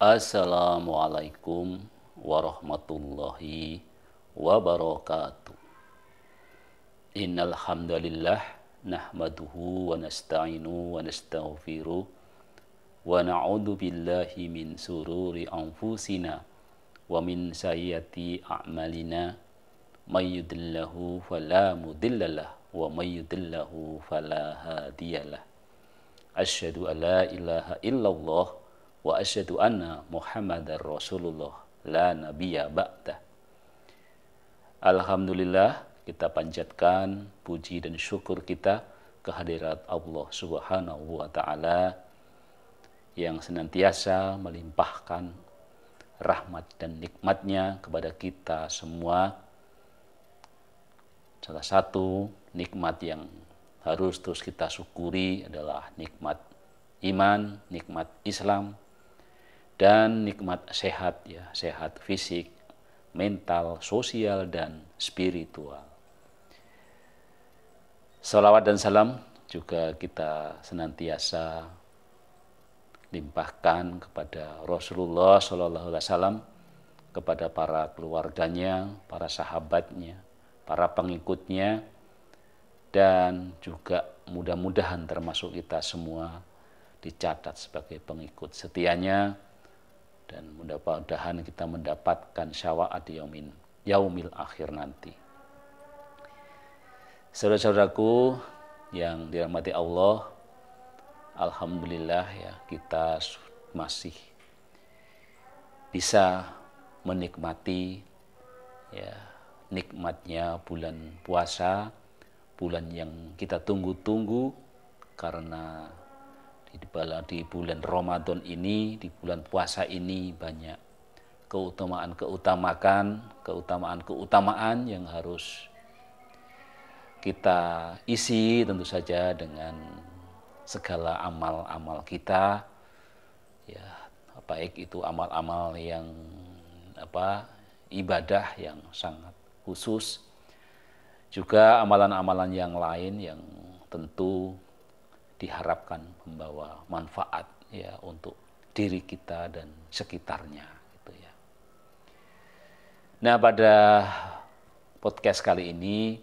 Assalamualaikum warahmatullahi wabarakatuh. Innal hamdalillah nahmaduhu wa nasta'inu wa nastaghfiruh wa na'udzu billahi min sururi anfusina wa min sayyiati a'malina may yudillahu fala mudhillalah wa may yudillahu fala hadiyalah. Asyhadu an la ilaha illallah wa asyhadu anna Muhammadar Rasulullah la nabiyya ba'dah. Alhamdulillah, kita panjatkan puji dan syukur kita kehadirat Allah Subhanahu wa taala yang senantiasa melimpahkan rahmat dan nikmatnya kepada kita semua. Salah satu nikmat yang harus terus kita syukuri adalah nikmat iman, nikmat Islam, dan nikmat sehat, ya, sehat fisik, mental, sosial, dan spiritual. Salawat dan salam juga kita senantiasa limpahkan kepada Rasulullah SAW, kepada para keluarganya, para sahabatnya, para pengikutnya, dan juga mudah-mudahan termasuk kita semua dicatat sebagai pengikut setianya, dan mudah-mudahan kita mendapatkan syafaat yaumil akhir nanti. Saudara-saudaraku yang dirahmati Allah, alhamdulillah ya, kita masih bisa menikmati ya nikmatnya bulan puasa, bulan yang kita tunggu-tunggu, karena di bulan Ramadan ini, di bulan puasa ini banyak keutamaan yang harus kita isi, tentu saja dengan segala amal-amal kita, ya, baik itu amal-amal yang ibadah yang sangat khusus, juga amalan-amalan yang lain yang tentu diharapkan membawa manfaat ya untuk diri kita dan sekitarnya gitu ya. Nah, pada podcast kali ini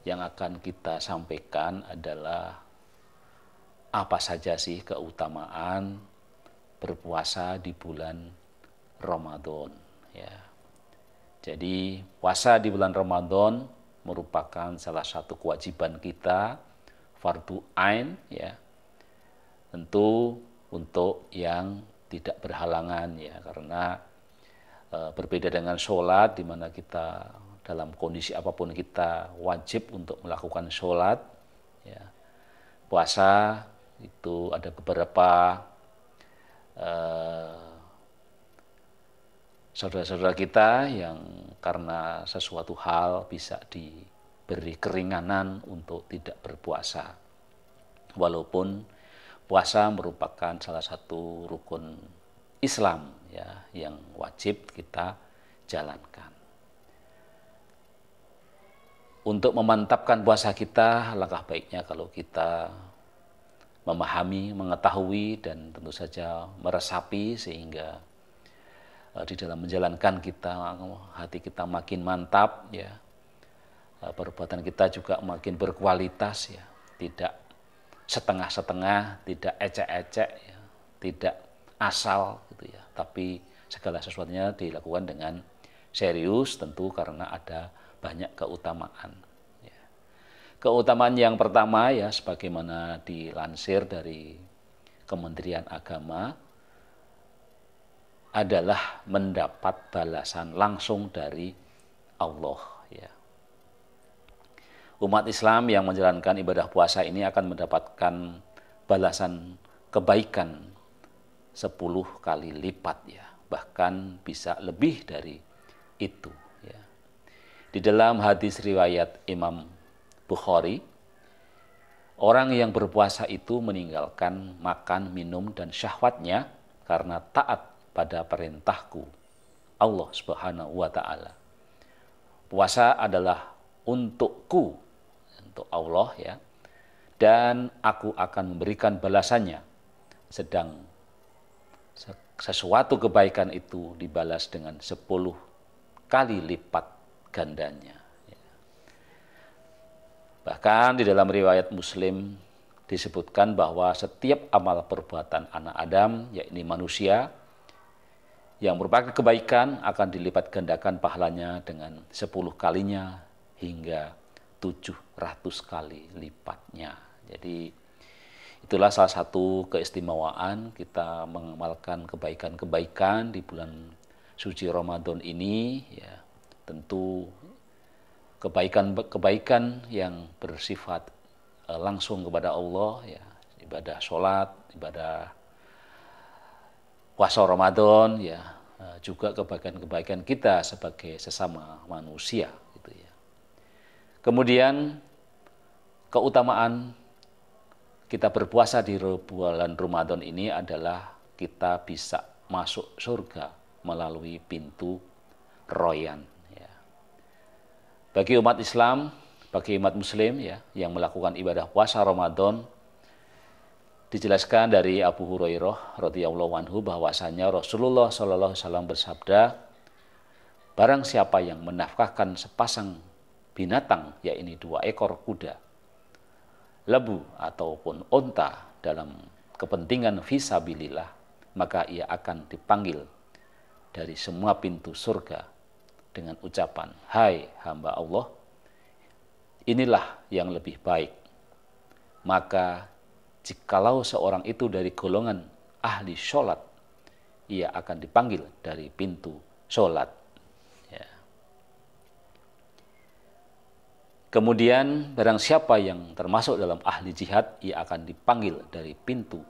yang akan kita sampaikan adalah apa saja sih keutamaan berpuasa di bulan Ramadan ya. Jadi puasa di bulan Ramadan merupakan salah satu kewajiban kita, fardu ain ya, tentu untuk yang tidak berhalangan ya, karena berbeda dengan sholat di mana kita dalam kondisi apapun kita wajib untuk melakukan sholat ya. Puasa itu ada beberapa saudara-saudara kita yang karena sesuatu hal bisa diberi keringanan untuk tidak berpuasa. Walaupun puasa merupakan salah satu rukun Islam ya yang wajib kita jalankan. Untuk memantapkan puasa kita, langkah baiknya kalau kita memahami, mengetahui, dan tentu saja meresapi sehingga di dalam menjalankan kita, hati kita makin mantap ya, perbuatan kita juga makin berkualitas ya, tidak setengah-setengah, tidak ecek-ecek ya, tidak asal gitu ya, tapi segala sesuatunya dilakukan dengan serius, tentu karena ada banyak keutamaan ya. Keutamaan yang pertama ya, sebagaimana dilansir dari Kementerian Agama, adalah mendapat balasan langsung dari Allah ya. Umat Islam yang menjalankan ibadah puasa ini akan mendapatkan balasan kebaikan 10 kali lipat ya, bahkan bisa lebih dari itu ya. Di dalam hadis riwayat Imam Bukhari, orang yang berpuasa itu meninggalkan makan, minum, dan syahwatnya karena taat pada perintahku Allah Subhanahu wa ta'ala. Puasa adalah untukku, untuk Allah ya, dan aku akan memberikan balasannya. Sedang sesuatu kebaikan itu dibalas dengan 10 kali lipat gandanya. Bahkan di dalam riwayat Muslim disebutkan bahwa setiap amal perbuatan anak Adam, yakni manusia, yang merupakan kebaikan akan dilipat gandakan pahalanya dengan 10 kalinya hingga 700 kali lipatnya. Jadi itulah salah satu keistimewaan kita mengamalkan kebaikan-kebaikan di bulan suci Ramadan ini, ya. Tentu kebaikan-kebaikan yang bersifat langsung kepada Allah, ya, ibadah sholat, ibadah puasa Ramadan, ya, juga kebaikan-kebaikan kita sebagai sesama manusia, gitu ya. Kemudian keutamaan kita berpuasa di bulan Ramadan ini adalah kita bisa masuk surga melalui pintu Royan. Bagi umat Islam, bagi umat Muslim, ya, yang melakukan ibadah puasa Ramadan, dijelaskan dari Abu Hurairah radhiyallahu anhu bahwasanya Rasulullah sallallahu alaihi wasallam bersabda, barang siapa yang menafkahkan sepasang binatang, yakni 2 ekor kuda, lembu ataupun onta dalam kepentingan fisabilillah, maka ia akan dipanggil dari semua pintu surga dengan ucapan, hai hamba Allah, inilah yang lebih baik. Maka jikalau seorang itu dari golongan ahli sholat, ia akan dipanggil dari pintu sholat. Ya. Kemudian barang siapa yang termasuk dalam ahli jihad, ia akan dipanggil dari pintu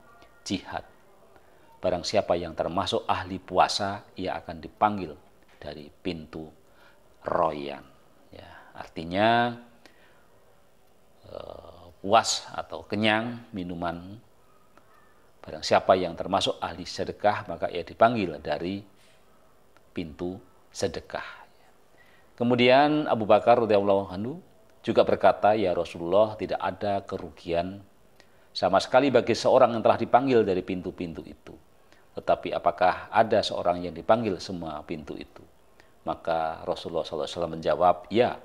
jihad. Barang siapa yang termasuk ahli puasa, ia akan dipanggil dari pintu Royan. Ya, artinya puas atau kenyang minuman. Barang siapa yang termasuk ahli sedekah, maka ia dipanggil dari pintu sedekah. Kemudian Abu Bakar radhiyallahu anhu juga berkata, ya Rasulullah, tidak ada kerugian sama sekali bagi seorang yang telah dipanggil dari pintu-pintu itu. Tetapi apakah ada seorang yang dipanggil semua pintu itu? Maka Rasulullah SAW menjawab, ya,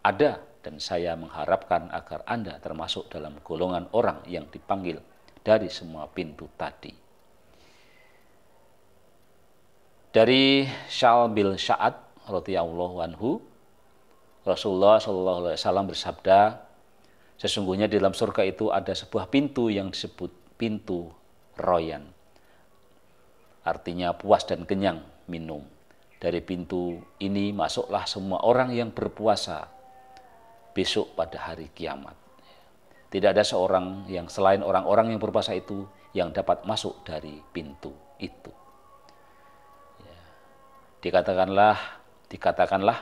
ada, dan saya mengharapkan agar Anda termasuk dalam golongan orang yang dipanggil dari semua pintu tadi. Dari Syal bin Sa'ad radhiyallahu anhu, Rasulullah SAW bersabda, sesungguhnya di dalam surga itu ada sebuah pintu yang disebut pintu Royan. Artinya puas dan kenyang minum. Dari pintu ini masuklah semua orang yang berpuasa besok pada hari kiamat. Tidak ada seorang yang selain orang-orang yang berpuasa itu yang dapat masuk dari pintu itu. Ya. Dikatakanlah,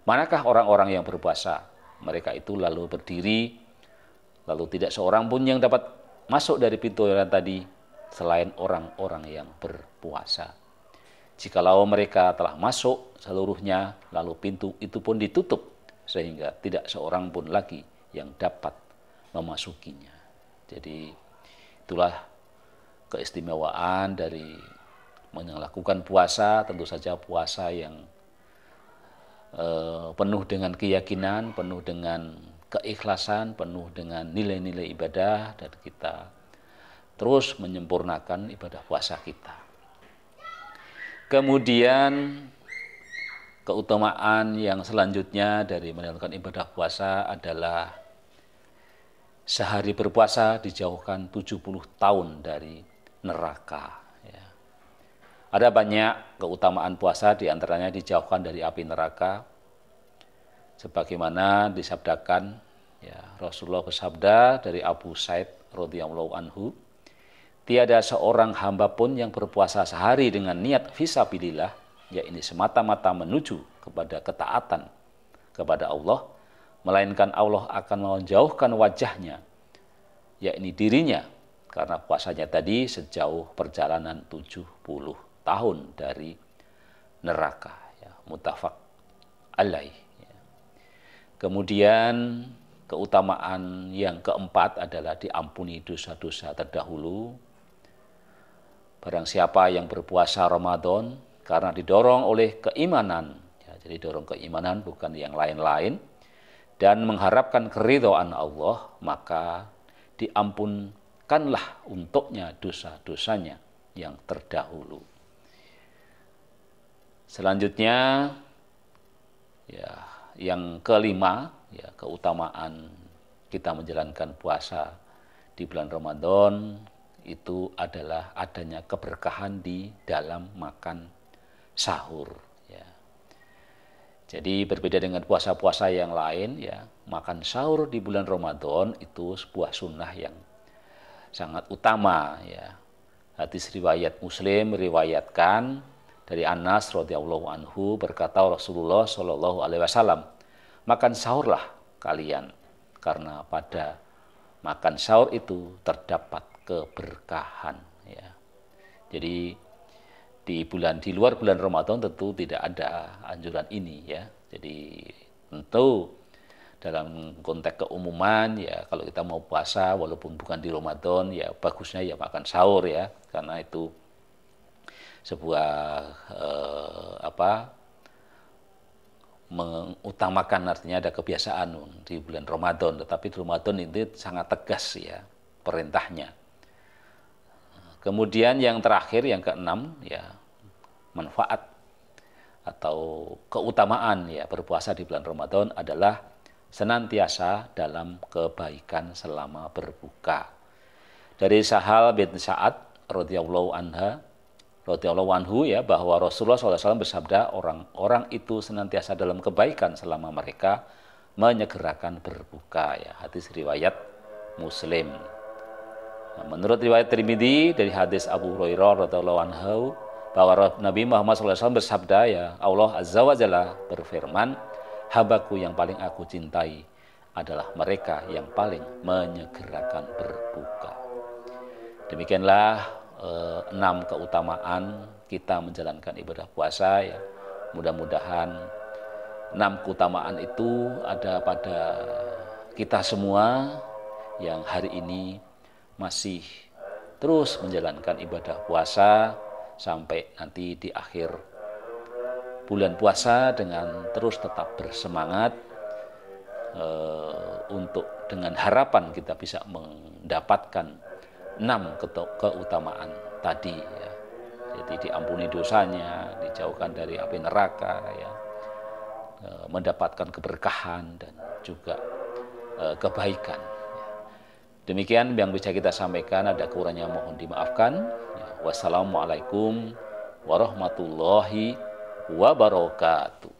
manakah orang-orang yang berpuasa? Mereka itu lalu berdiri, lalu tidak seorang pun yang dapat masuk dari pintu yang tadi selain orang-orang yang berpuasa. Jikalau mereka telah masuk seluruhnya, lalu pintu itu pun ditutup, sehingga tidak seorang pun lagi yang dapat memasukinya. Jadi itulah keistimewaan dari melakukan puasa, tentu saja puasa yang penuh dengan keyakinan, penuh dengan keikhlasan, penuh dengan nilai-nilai ibadah, dan kita terus menyempurnakan ibadah puasa kita. Kemudian keutamaan yang selanjutnya dari menjalankan ibadah puasa adalah sehari berpuasa dijauhkan 70 tahun dari neraka. Ya. Ada banyak keutamaan puasa, diantaranya dijauhkan dari api neraka. Sebagaimana disabdakan, ya, Rasulullah bersabda dari Abu Sa'id radhiyallahu anhu, tiada seorang hamba pun yang berpuasa sehari dengan niat fisabilillah, yakni semata-mata menuju kepada ketaatan kepada Allah, melainkan Allah akan menjauhkan wajahnya, yakni dirinya, karena puasanya tadi sejauh perjalanan 70 tahun dari neraka. Ya, muttafaq alaih. Ya. Kemudian keutamaan yang keempat adalah diampuni dosa-dosa terdahulu. barang siapa yang berpuasa Ramadan karena didorong oleh keimanan, ya, jadi dorong keimanan bukan yang lain-lain, dan mengharapkan keridhaan Allah, maka diampunkanlah untuknya dosa-dosanya yang terdahulu. Selanjutnya, ya, yang kelima, ya, keutamaan kita menjalankan puasa di bulan Ramadan itu adalah adanya keberkahan di dalam makan sahur. Ya. Jadi berbeda dengan puasa-puasa yang lain, ya, makan sahur di bulan Ramadan itu sebuah sunnah yang sangat utama. Ya. Hadis riwayat Muslim meriwayatkan dari Anas radhiyallahu anhu berkata Rasulullah shallallahu alaihi wasallam, makan sahurlah kalian karena pada makan sahur itu terdapat keberkahan. Ya. Jadi di luar bulan Ramadan tentu tidak ada anjuran ini, ya. Jadi tentu dalam konteks keumuman, ya, kalau kita mau puasa walaupun bukan di Ramadan, ya bagusnya ya makan sahur, ya, karena itu sebuah mengutamakan, artinya ada kebiasaan di bulan Ramadan, tetapi di Ramadan itu sangat tegas, ya, perintahnya. Kemudian yang terakhir, yang keenam, ya, manfaat atau keutamaan, ya, berpuasa di bulan Ramadan adalah senantiasa dalam kebaikan selama berbuka. Dari Sahal bin Sa'ad radhiyallahu anhu, ya, bahwa Rasulullah SAW bersabda, orang-orang itu senantiasa dalam kebaikan selama mereka menyegerakan berbuka. Ya, hadis riwayat Muslim. Nah, menurut riwayat Tirmidzi dari hadis Abu Hurairah radhiyallahu anhu bahwa Nabi Muhammad SAW bersabda, ya, Allah Azza wa Jalla berfirman, habaku yang paling aku cintai adalah mereka yang paling menyegerakan berbuka. Demikianlah 6 keutamaan kita menjalankan ibadah puasa, ya. Mudah-mudahan 6 keutamaan itu ada pada kita semua yang hari ini masih terus menjalankan ibadah puasa sampai nanti di akhir bulan puasa dengan terus tetap bersemangat untuk dengan harapan kita bisa mendapatkan 6 keutamaan tadi, ya. Jadi diampuni dosanya, dijauhkan dari api neraka, ya, mendapatkan keberkahan dan juga kebaikan. Demikian yang bisa kita sampaikan, ada kurangnya mohon dimaafkan. Ya, wassalamualaikum warahmatullahi wabarakatuh.